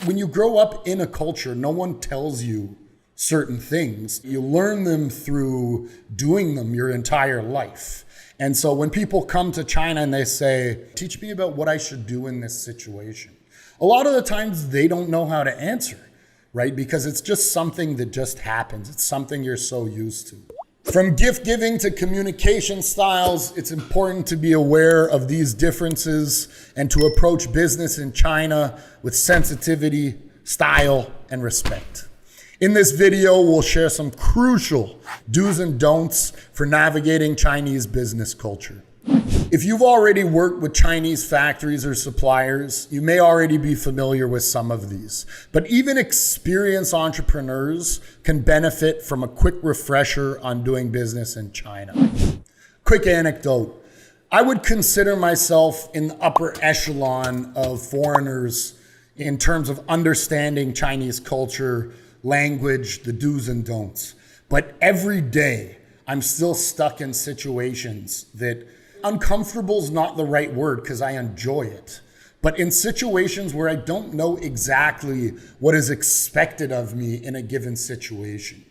When you grow up in a culture, no one tells you certain things. You learn them through doing them your entire life. And so when people come to China and they say, teach me about what I should do in this situation, a lot of the times they don't know how to answer, right? Because it's just something that just happens. It's something you're so used to. From gift giving to communication styles, it's important to be aware of these differences and to approach business in China with sensitivity, style, and respect. In this video, we'll share some crucial do's and don'ts for navigating Chinese business culture. If you've already worked with Chinese factories or suppliers, you may already be familiar with some of these. But even experienced entrepreneurs can benefit from a quick refresher on doing business in China. Quick anecdote. I would consider myself in the upper echelon of foreigners in terms of understanding Chinese culture, language, the do's and don'ts. But every day, I'm still stuck in situations that uncomfortable is not the right word because I enjoy it. But in situations where I don't know exactly what is expected of me in a given situation.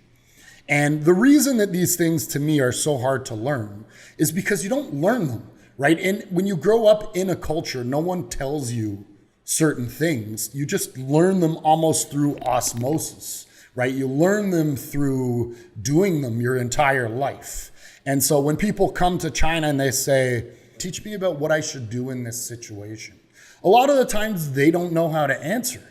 And the reason that these things to me are so hard to learn is because you don't learn them, right? And when you grow up in a culture, no one tells you certain things. You just learn them almost through osmosis, right? You learn them through doing them your entire life. And so when people come to China and they say, teach me about what I should do in this situation, a lot of the times they don't know how to answer,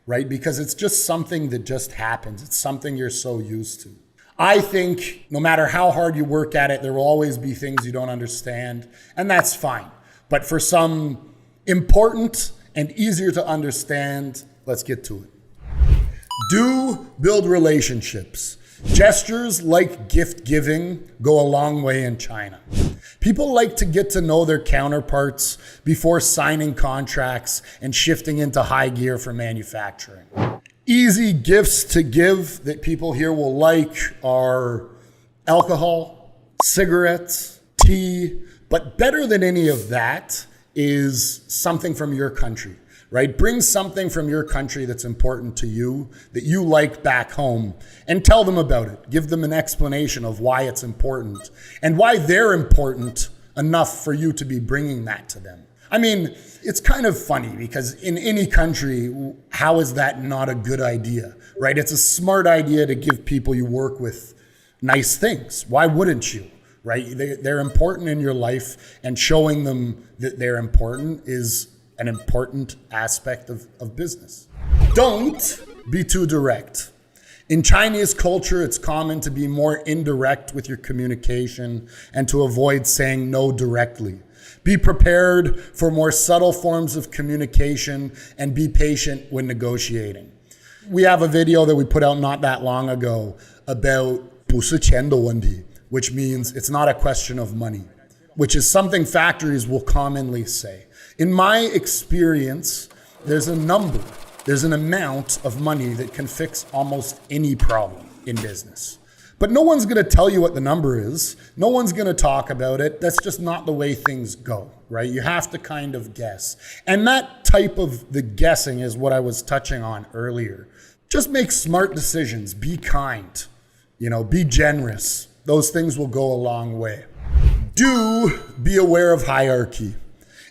right? Because it's just something that just happens. It's something you're so used to. I think no matter how hard you work at it, there will always be things you don't understand, and that's fine. But for some important and easier to understand, let's get to it. Do build relationships. Gestures like gift giving go a long way in China. People like to get to know their counterparts before signing contracts and shifting into high gear for manufacturing. Easy gifts to give that people here will like are alcohol, cigarettes, tea, but better than any of that is something from your country, right? Bring something from your country that's important to you, that you like back home, and tell them about it. Give them an explanation of why it's important and why they're important enough for you to be bringing that to them. I mean, it's kind of funny because in any country, how is that not a good idea, right? It's a smart idea to give people you work with nice things. Why wouldn't you? Right? They're important in your life, and showing them that they're important is an important aspect of business. Don't be too direct. In Chinese culture, it's common to be more indirect with your communication and to avoid saying no directly. Be prepared for more subtle forms of communication and be patient when negotiating. We have a video that we put out not that long ago about 不是钱的问题, which means it's not a question of money, which is something factories will commonly say. In my experience, there's an amount of money that can fix almost any problem in business. But no one's going to tell you what the number is. No one's going to talk about it. That's just not the way things go, right? You have to kind of guess. And that type of the guessing is what I was touching on earlier. Just make smart decisions. Be kind, be generous. Those things will go a long way. Do be aware of hierarchy.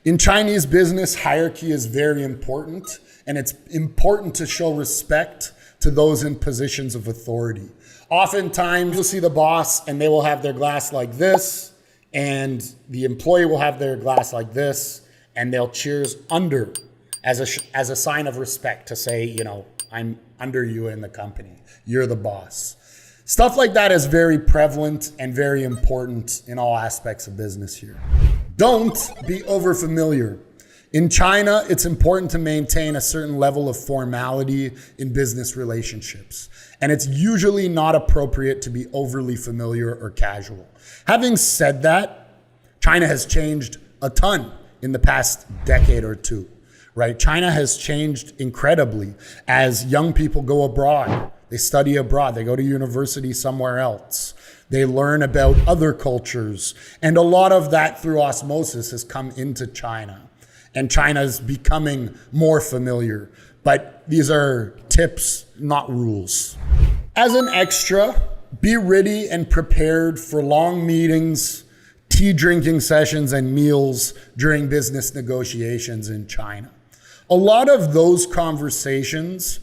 In Chinese business, hierarchy is very important, and it's important to show respect to those in positions of authority. Oftentimes, you'll see the boss, and they will have their glass like this, and the employee will have their glass like this, and they'll cheers under as a sign of respect to say, I'm under you in the company. You're the boss. Stuff like that is very prevalent and very important in all aspects of business here. Don't be overfamiliar. In China, it's important to maintain a certain level of formality in business relationships, and it's usually not appropriate to be overly familiar or casual. Having said that, China has changed a ton in the past decade or two, right? China has changed incredibly as young people go abroad. They study abroad. They go to university somewhere else. They learn about other cultures. And a lot of that through osmosis has come into China. And China is becoming more familiar, But these are tips, not rules. As an extra, be ready and prepared for long meetings, tea drinking sessions, and meals during business negotiations in China. A lot of those conversations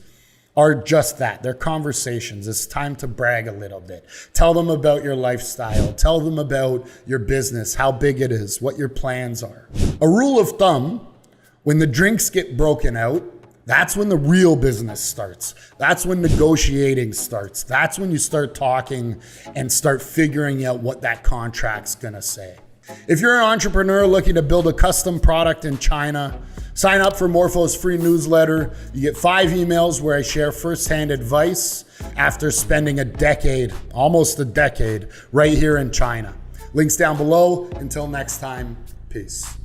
are just that. They're conversations. It's time to brag a little bit. Tell them about your lifestyle. Tell them about your business, how big it is, what your plans are. A rule of thumb, when the drinks get broken out, that's when the real business starts. That's when negotiating starts. That's when you start talking and start figuring out what that contract's gonna say. If you're an entrepreneur looking to build a custom product in China, sign up for Morpho's free newsletter. You get 5 emails where I share firsthand advice after spending a decade, almost a decade, right here in China. Links down below. Until next time, peace.